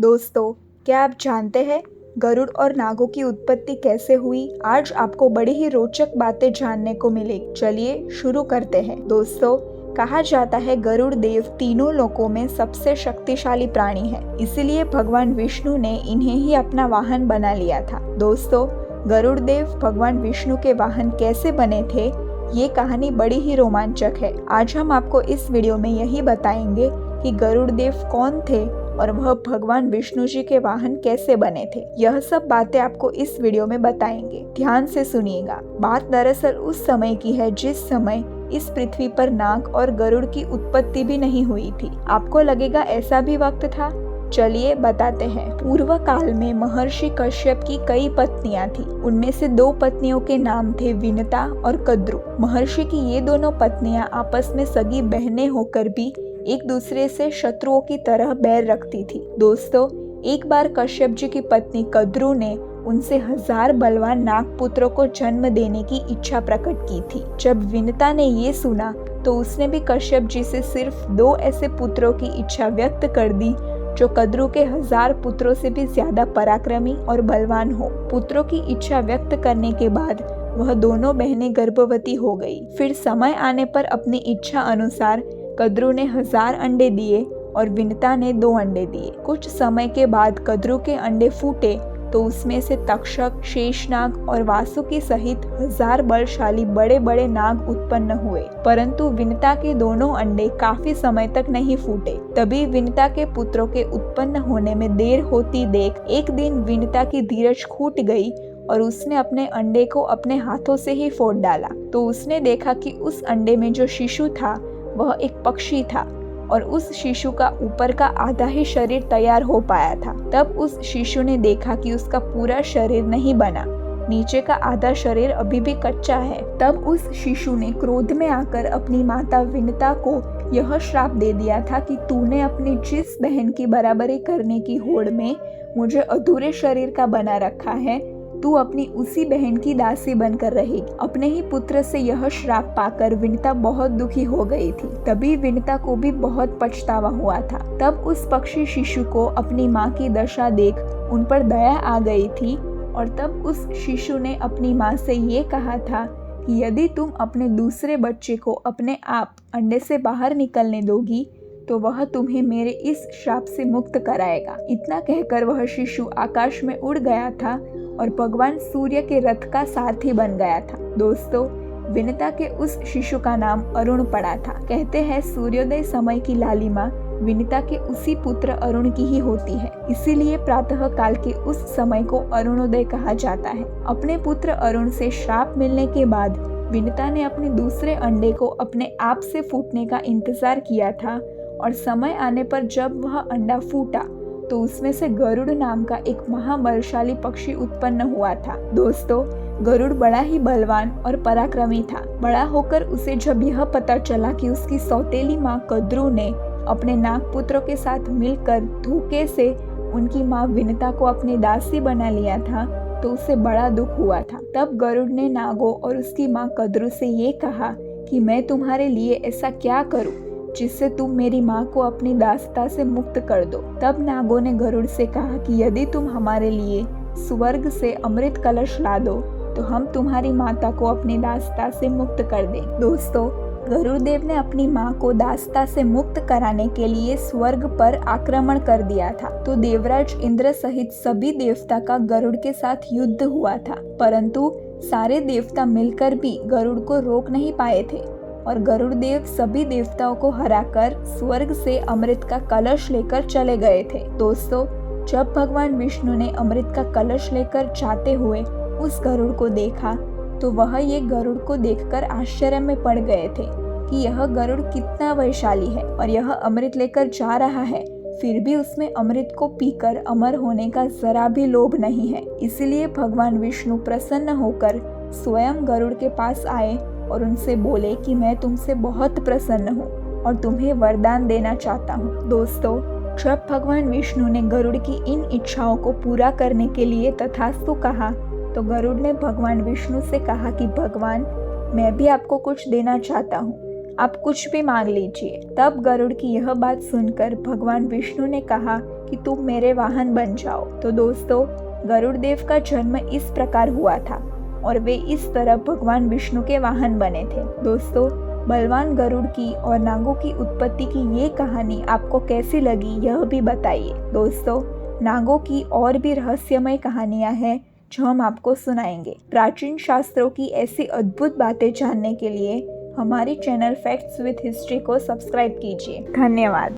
दोस्तों, क्या आप जानते हैं गरुड़ और नागों की उत्पत्ति कैसे हुई? आज आपको बड़ी ही रोचक बातें जानने को मिलेगी। चलिए शुरू करते हैं। दोस्तों, कहा जाता है गरुड़ देव तीनों लोकों में सबसे शक्तिशाली प्राणी है, इसीलिए भगवान विष्णु ने इन्हें ही अपना वाहन बना लिया था। दोस्तों, गरुड़ देव भगवान विष्णु के वाहन कैसे बने थे, ये कहानी बड़ी ही रोमांचक है। आज हम आपको इस वीडियो में यही बताएंगे कि गरुड़ देव कौन थे और वह भगवान विष्णु जी के वाहन कैसे बने थे। यह सब बातें आपको इस वीडियो में बताएंगे, ध्यान से सुनिएगा। बात दरअसल उस समय की है जिस समय इस पृथ्वी पर नाग और गरुड़ की उत्पत्ति भी नहीं हुई थी। आपको लगेगा ऐसा भी वक्त था? चलिए बताते हैं। पूर्व काल में महर्षि कश्यप की कई पत्नियां थी। उनमें से 2 पत्नियों के नाम थे विनता और कद्रु। महर्षि की ये दोनों पत्नियां आपस में सगी बहनें होकर भी एक दूसरे से शत्रुओं की तरह बैर रखती थी। दोस्तों, एक बार कश्यप जी की पत्नी कद्रु ने उनसे 1000 बलवान नागपुत्रों को जन्म देने की इच्छा प्रकट की थी। जब विनता ने ये सुना तो उसने भी कश्यप जी से सिर्फ 2 ऐसे पुत्रों की इच्छा व्यक्त कर दी जो कद्रु के 1000 पुत्रों से भी ज्यादा पराक्रमी और बलवान हो। पुत्रों की इच्छा व्यक्त करने के बाद वह दोनों बहनें गर्भवती हो गई। फिर समय आने पर अपनी इच्छा अनुसार कद्रु ने 1000 अंडे दिए और विनता ने 2 अंडे दिए। कुछ समय के बाद कद्रु के अंडे फूटे तो उसमें से तक्षक, शेषनाग और वासुकी सहित 1000 बलशाली बड़े बड़े नाग उत्पन्न हुए। परंतु विनता के दोनों अंडे काफी समय तक नहीं फूटे। तभी विनता के पुत्रों के उत्पन्न होने में देर होती देख एक दिन विनता की धीरज छूट गई और उसने अपने अंडे को अपने हाथों से ही फोड़ डाला। तो उसने देखा कि उस अंडे में जो शिशु था वह एक पक्षी था और उस शिशु का ऊपर का आधा ही शरीर तैयार हो पाया था। तब उस शिशु ने देखा कि उसका पूरा शरीर नहीं बना, नीचे का आधा शरीर अभी भी कच्चा है। तब उस शिशु ने क्रोध में आकर अपनी माता विनता को यह श्राप दे दिया था कि तूने अपनी जिस बहन की बराबरी करने की होड़ में मुझे अधूरे शरीर का बना रखा है, तू अपनी उसी बहन की दासी बनकर रहेगी। अपने ही पुत्र से यह श्राप पाकर विनता बहुत दुखी हो गई थी। तभी विनता को भी बहुत पछतावा हुआ था। तब उस पक्षी शिशु को अपनी माँ की दशा देख उन पर दया आ गई थी और तब उस शिशु ने अपनी माँ से ये कहा था कि यदि तुम अपने दूसरे बच्चे को अपने आप अंडे से बाहर निकलने दोगी तो वह तुम्हें मेरे इस श्राप से मुक्त कराएगा। इतना कहकर वह शिशु आकाश में उड़ गया था और भगवान सूर्य के रथ का सारथी बन गया था। दोस्तों, विनता के उस शिशु का नाम अरुण पड़ा था। कहते हैं सूर्योदय समय की लालिमा विनता के उसी पुत्र अरुण की ही होती है, इसीलिए प्रातः काल के उस समय को अरुणोदय कहा जाता है। अपने पुत्र अरुण से श्राप मिलने के बाद विनता ने अपने दूसरे अंडे को अपने आप से फूटने का इंतजार किया था और समय आने पर जब वह अंडा फूटा तो उसमें से गरुड़ नाम का एक महाबलशाली पक्षी उत्पन्न हुआ था। दोस्तों, गरुड़ बड़ा ही बलवान और पराक्रमी था। बड़ा होकर उसे जब यह पता चला कि उसकी सौतेली माँ कद्रु ने अपने नागपुत्रों के साथ मिलकर धोखे से उनकी माँ विनता को अपनी दासी बना लिया था तो उसे बड़ा दुख हुआ था। तब गरुड़ ने नागों और उसकी माँ कद्रु से ये कहा कि मैं तुम्हारे लिए ऐसा क्या करूं जिससे तुम मेरी माँ को अपनी दासता से मुक्त कर दो। तब नागों ने गरुड़ से कहा कि यदि तुम हमारे लिए स्वर्ग से अमृत कलश ला दो तो हम तुम्हारी माता को अपनी दासता से मुक्त कर दें। दोस्तों, गरुड़ देव ने अपनी माँ को दासता से मुक्त कराने के लिए स्वर्ग पर आक्रमण कर दिया था। तो देवराज इंद्र सहित सभी देवता का गरुड़ के साथ युद्ध हुआ था, परंतु सारे देवता मिलकर भी गरुड़ को रोक नहीं पाए थे और गरुड़ देव सभी देवताओं को हराकर स्वर्ग से अमृत का कलश लेकर चले गए थे। दोस्तों, जब भगवान विष्णु ने अमृत का कलश लेकर जाते हुए उस गरुड़ को देखा तो वह ये गरुड़ को देखकर आश्चर्य में पड़ गए थे कि यह गरुड़ कितना वैशाली है और यह अमृत लेकर जा रहा है, फिर भी उसमें अमृत को पीकर अमर होने का जरा भी लोभ नहीं है। इसलिए भगवान विष्णु प्रसन्न होकर स्वयं गरुड़ के पास आए और उनसे बोले कि मैं तुमसे बहुत प्रसन्न हूँ और तुम्हें वरदान देना चाहता हूँ। दोस्तों, जब भगवान विष्णु ने गरुड़ की इन इच्छाओं को पूरा करने के लिए तथास्तु कहा तो गरुड़ ने भगवान विष्णु से कहा कि भगवान, मैं भी आपको कुछ देना चाहता हूँ, आप कुछ भी मांग लीजिए। तब गरुड़ की यह बात सुनकर भगवान विष्णु ने कहा कि तुम मेरे वाहन बन जाओ। तो दोस्तों, गरुड़ देव का जन्म इस प्रकार हुआ था और वे इस तरह भगवान विष्णु के वाहन बने थे। दोस्तों, बलवान गरुड़ की और नागों की उत्पत्ति की ये कहानी आपको कैसी लगी यह भी बताइए। दोस्तों, नागों की और भी रहस्यमय कहानियां हैं जो हम आपको सुनाएंगे। प्राचीन शास्त्रों की ऐसी अद्भुत बातें जानने के लिए हमारे चैनल फैक्ट्स विद हिस्ट्री को सब्सक्राइब कीजिए। धन्यवाद।